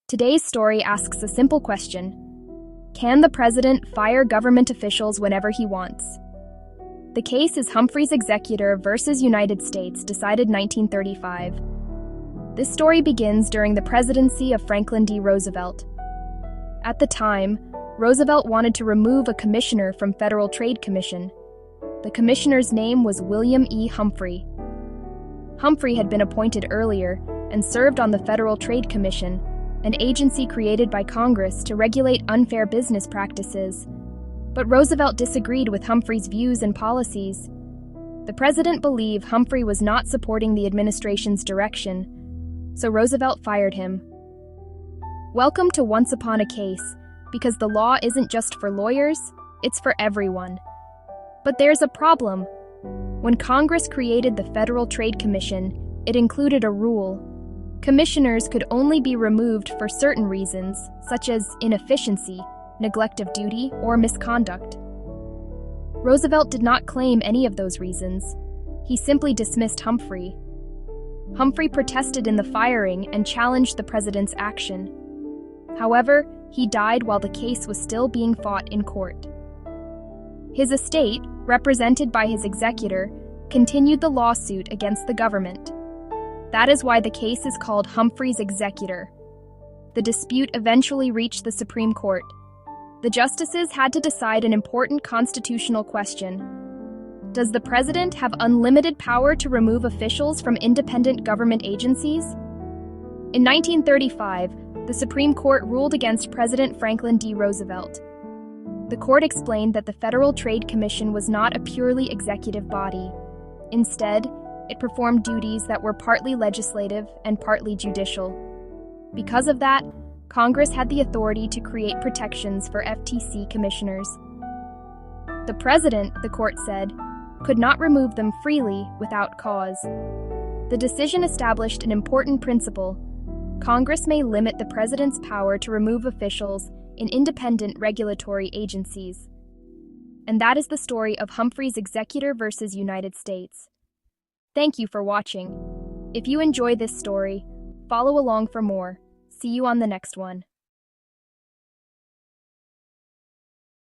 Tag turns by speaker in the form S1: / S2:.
S1: Today's story asks a simple question. Can the president fire government officials whenever he wants? The case is Humphrey's Executor versus United States, decided 1935. This story begins during the presidency of Franklin D. Roosevelt. At the time, Roosevelt wanted to remove a commissioner from Federal Trade Commission. The commissioner's name was William E. Humphrey. Humphrey had been appointed earlier and served on the Federal Trade Commission, an agency created by Congress to regulate unfair business practices. But Roosevelt disagreed with Humphrey's views and policies. The president believed Humphrey was not supporting the administration's direction, so Roosevelt fired him. Welcome to Once Upon a Case, because the law isn't just for lawyers, it's for everyone. But there's a problem. When Congress created the Federal Trade Commission, it included a rule. Commissioners could only be removed for certain reasons, such as inefficiency, neglect of duty, or misconduct. Roosevelt did not claim any of those reasons. He simply dismissed Humphrey. Humphrey protested in the firing and challenged the president's action. However, he died while the case was still being fought in court. His estate, represented by his executor, continued the lawsuit against the government. That is why the case is called Humphrey's Executor. The dispute eventually reached the Supreme Court. The justices had to decide an important constitutional question. Does the president have unlimited power to remove officials from independent government agencies? In 1935, the Supreme Court ruled against President Franklin D. Roosevelt. The court explained that the Federal Trade Commission was not a purely executive body. Instead, it performed duties that were partly legislative and partly judicial. Because of that, Congress had the authority to create protections for FTC commissioners. The president, the court said, could not remove them freely without cause. The decision established an important principle. Congress may limit the president's power to remove officials in independent regulatory agencies. And that is the story of Humphrey's Executor versus United States. Thank you for watching. If you enjoy this story, follow along for more. See you on the next one.